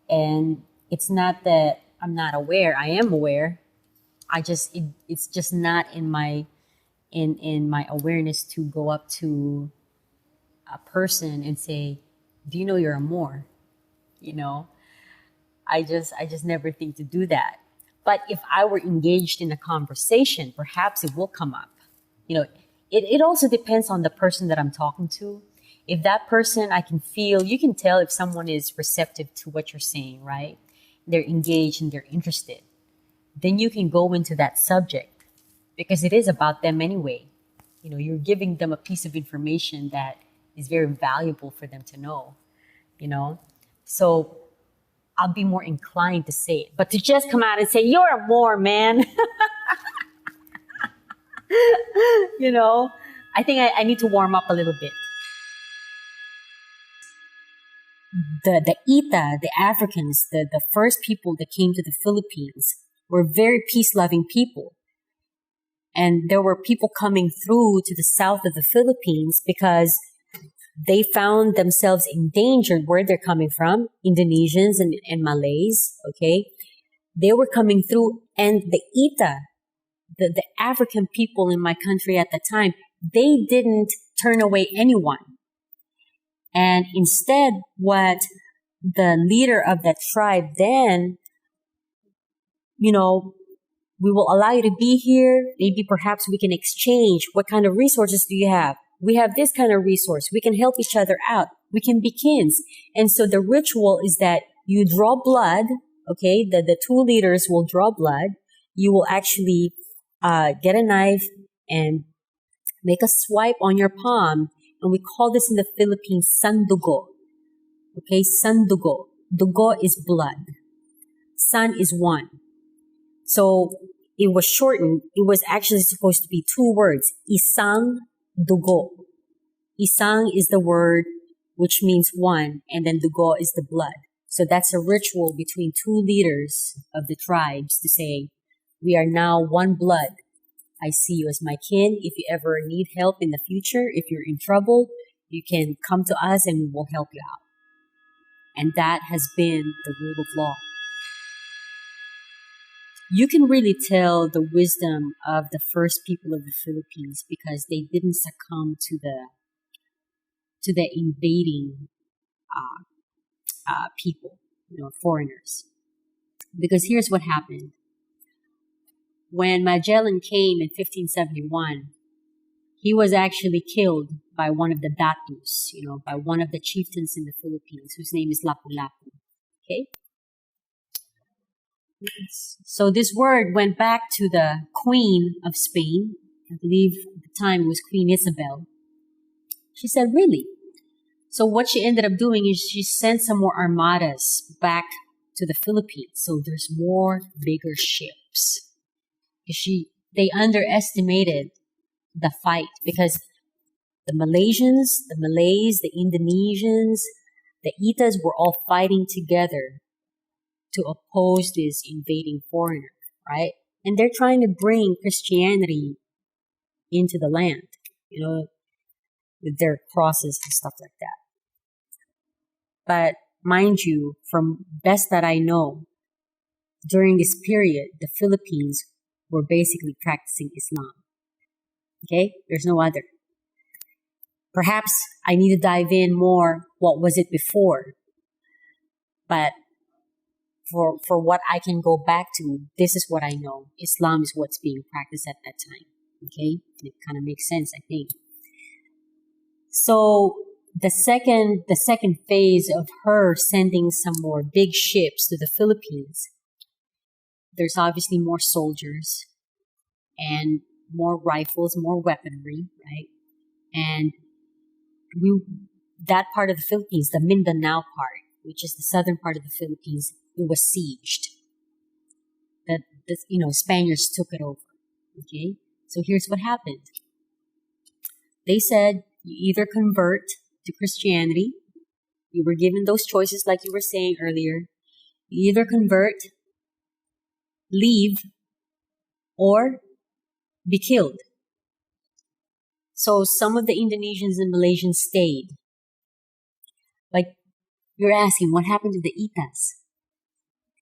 And it's not that I'm not aware. I am aware. It's just not in my awareness to go up to a person and say, "Do you know you're a Moor?" You know, I just never think to do that. But if I were engaged in a conversation, perhaps it will come up. You know, it also depends on the person that I'm talking to. If that person, I can feel, you can tell if someone is receptive to what you're saying, right? They're engaged and they're interested. Then you can go into that subject because it is about them anyway. You know, you're giving them a piece of information that is very valuable for them to know, you know? So I'll be more inclined to say it. But to just come out and say, "You're a Moor, man," you know, I think I need to warm up a little bit. The Ita, the Africans, the first people that came to the Philippines were very peace-loving people. And there were people coming through to the south of the Philippines because they found themselves endangered where they're coming from, Indonesians and Malays, okay? They were coming through, and the Ita, the African people in my country at the time, they didn't turn away anyone. And instead, what the leader of that tribe then, you know, we will allow you to be here. Maybe perhaps we can exchange. What kind of resources do you have? We have this kind of resource. We can help each other out. We can be kins. And so the ritual is that you draw blood, okay? The two leaders will draw blood. You will actually get a knife and make a swipe on your palm. And we call this in the Philippines sandugo. Okay, sandugo. Dugo is blood. San is one. So it was shortened. It was actually supposed to be two words. Isang dugo. Isang is the word which means one, and then dugo is the blood. So that's a ritual between two leaders of the tribes to say, we are now one blood. I see you as my kin. If you ever need help in the future, if you're in trouble, you can come to us and we will help you out. And that has been the rule of law. You can really tell the wisdom of the first people of the Philippines because they didn't succumb to the invading people, foreigners. Because here's what happened. When Magellan came in 1571, he was actually killed by one of the datus, by one of the chieftains in the Philippines, whose name is Lapu-Lapu. Okay? So this word went back to the Queen of Spain. I believe at the time it was Queen Isabel. She said, really? So what she ended up doing is she sent some more armadas back to the Philippines. So there's more bigger ships. They underestimated the fight because the Malaysians, the Malays, the Indonesians, the Itas were all fighting together to oppose this invading foreigner, right? And they're trying to bring Christianity into the land, with their crosses and stuff like that. But mind you, from best that I know, during this period, the Philippines were basically practicing Islam. Okay? There's no other. Perhaps I need to dive in more. What was it before? But for what I can go back to, this is what I know. Islam is what's being practiced at that time. Okay? It kind of makes sense, I think. So the second phase of her sending some more big ships to the Philippines, there's obviously more soldiers and more rifles, more weaponry, right? And that part of the Philippines, the Mindanao part, which is the southern part of the Philippines, it was sieged. Spaniards took it over. Okay? So here's what happened. They said, you either convert to Christianity. You were given those choices like you were saying earlier. You either convert, leave, or be killed. So some of the Indonesians and Malaysians stayed. Like, you're asking, what happened to the Itas?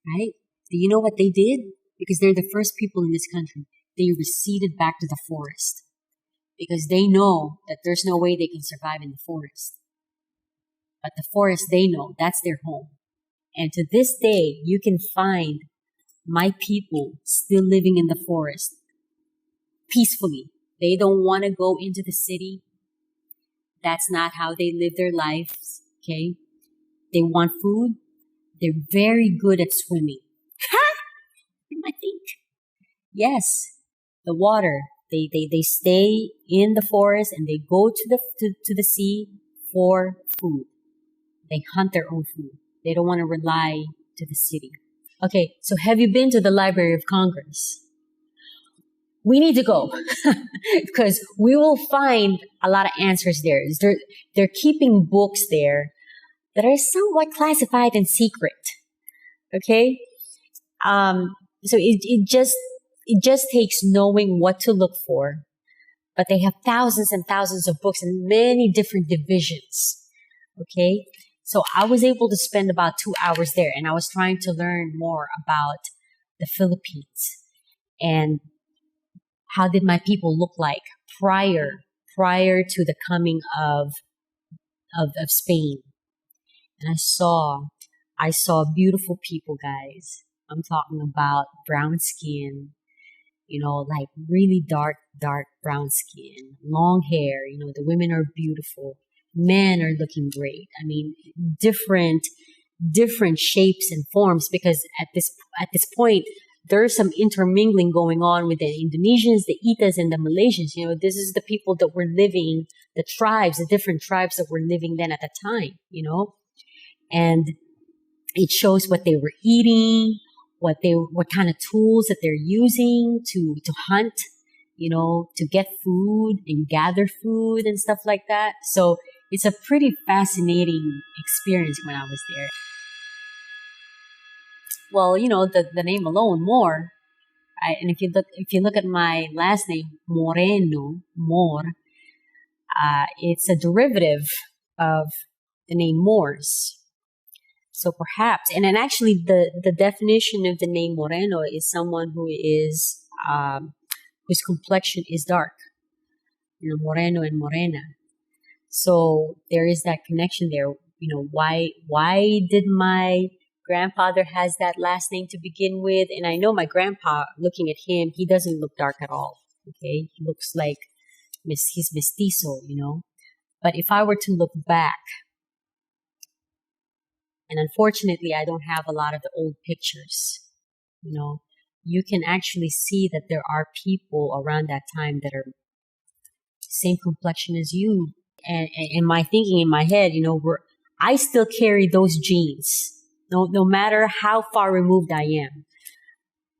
right? Do you know what they did? Because they're the first people in this country. They receded back to the forest because they know that there's no way they can survive in the forest. But the forest, they know that's their home. And to this day, you can find my people still living in the forest peacefully. They don't want to go into the city. That's not how they live their lives. Okay. They want food. They're very good at swimming. You might think. Yes. The water. They stay in the forest and they go to the sea for food. They hunt their own food. They don't want to rely to the city. Okay, so have you been to the Library of Congress? We need to go because we will find a lot of answers there. They're keeping books there that are somewhat classified and secret. Okay, so it just takes knowing what to look for. But they have thousands and thousands of books in many different divisions. Okay, so I was able to spend about 2 hours there, and I was trying to learn more about the Philippines and how did my people look like prior to the coming of Spain. And I saw beautiful people, guys. I'm talking about brown skin, like really dark brown skin, long hair. The women are beautiful. Men are looking great. I mean, different shapes and forms, because at this point, there's some intermingling going on with the Indonesians, the Itas, and the Malaysians. This is the people that were living, the different tribes that were living then at the time, and it shows what they were eating, what kind of tools that they're using to hunt, to get food and gather food and stuff like that. So it's a pretty fascinating experience when I was there. Well, the name alone, Moor, and if you look at my last name, Moreno, Moor, it's a derivative of the name Moors. So perhaps, and then actually the definition of the name Moreno is someone who is, whose complexion is dark, Moreno and Morena. So there is that connection there. Why did my grandfather has that last name to begin with? And I know my grandpa, looking at him, he doesn't look dark at all. Okay. He looks like he's mestizo, But if I were to look back, and unfortunately, I don't have a lot of the old pictures, you can actually see that there are people around that time that are same complexion as you. And in my thinking, in my head, I still carry those genes. No matter how far removed I am.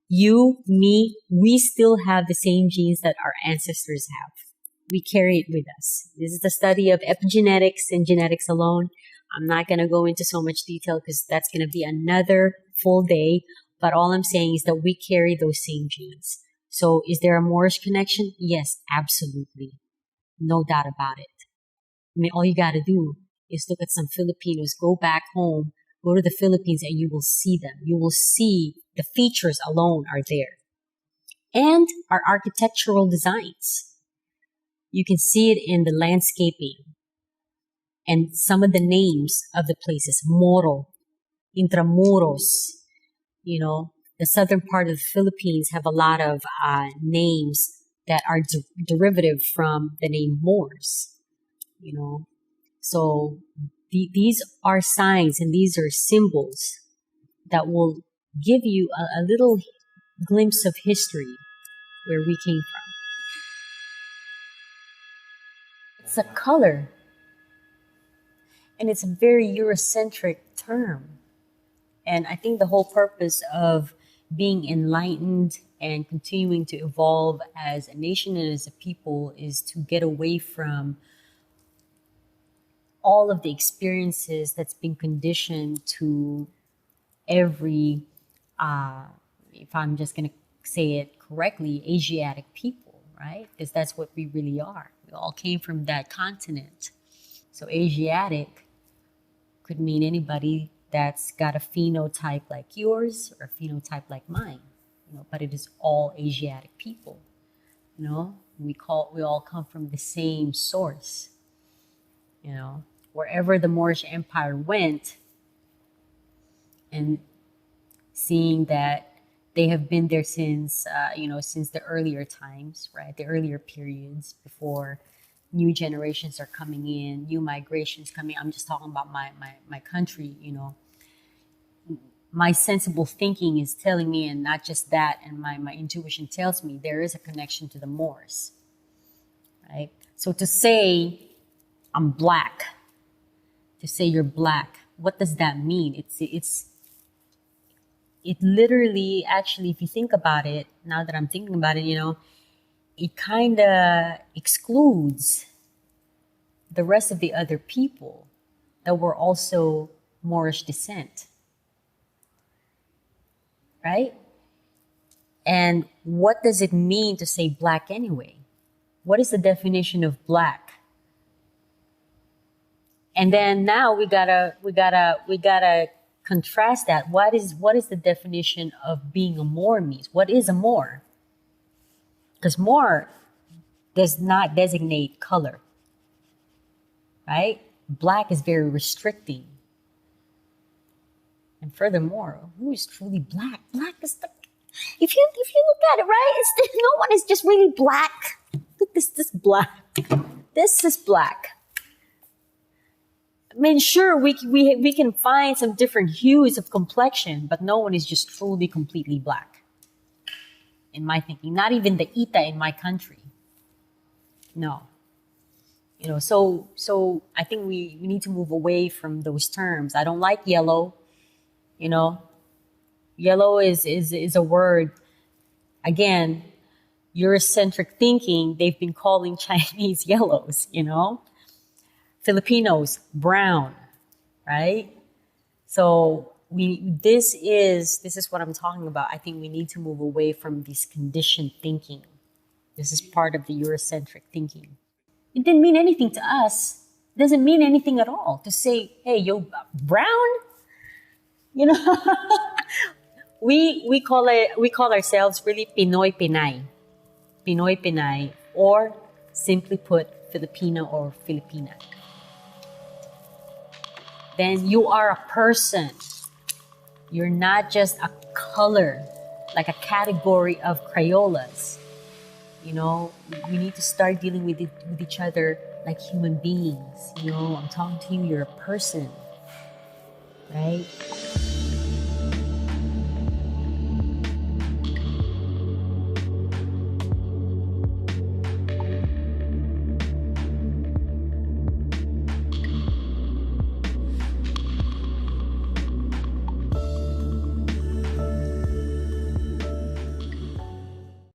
You, me, we still have the same genes that our ancestors have. We carry it with us. This is the study of epigenetics and genetics alone. I'm not going to go into so much detail because that's going to be another full day. But all I'm saying is that we carry those same genes. So is there a Moorish connection? Yes, absolutely. No doubt about it. I mean, all you got to do is look at some Filipinos, go back home, go to the Philippines, and you will see them. You will see the features alone are there. And our architectural designs. You can see it in the landscaping and some of the names of the places. Moro, Intramuros, the southern part of the Philippines have a lot of names that are derivative from the name Moors, So these are signs and these are symbols that will give you a little glimpse of history where we came from. It's a color, and it's a very Eurocentric term. And I think the whole purpose of being enlightened and continuing to evolve as a nation and as a people is to get away from all of the experiences that's been conditioned to every, if I'm just going to say it correctly, Asiatic people, right? Because that's what we really are. We all came from that continent. So Asiatic could mean anybody that's got a phenotype like yours or a phenotype like mine, but it is all Asiatic people. We all come from the same source. Wherever the Moorish Empire went, and seeing that they have been there since since the earlier times, right? The earlier periods before new generations are coming in, new migrations coming. I'm just talking about my country. My sensible thinking is telling me, and not just that, and my intuition tells me there is a connection to the Moors, right? So to say I'm black, to say you're black, what does that mean? It literally, actually, if you think about it, now that I'm thinking about it, it kind of excludes the rest of the other people that were also Moorish descent, right? And what does it mean to say black anyway? What is the definition of black? And then now we gotta contrast that. What is the definition of being a Moor means? What is a Moor? Because Moor does not designate color, right? Black is very restricting. And furthermore, who is truly black? Black is if you look at it, right? No one is just really black. Look, this black. This is black. I mean, sure, we can find some different hues of complexion, but no one is just truly completely black. In my thinking, not even the Ita in my country. No. So I think we need to move away from those terms. I don't like yellow. Yellow is a word. Again, Eurocentric thinking, they've been calling Chinese yellows, Filipinos, brown, right? So this is what I'm talking about. I think we need to move away from this conditioned thinking. This is part of the Eurocentric thinking. It didn't mean anything to us. It doesn't mean anything at all to say, hey, yo, brown? We call ourselves really Pinoy Pinay. Pinoy Pinay, or simply put, Filipino or Filipina. Then you are a person. You're not just a color, like a category of Crayolas. We need to start dealing with each other like human beings. I'm talking to you, you're a person, right?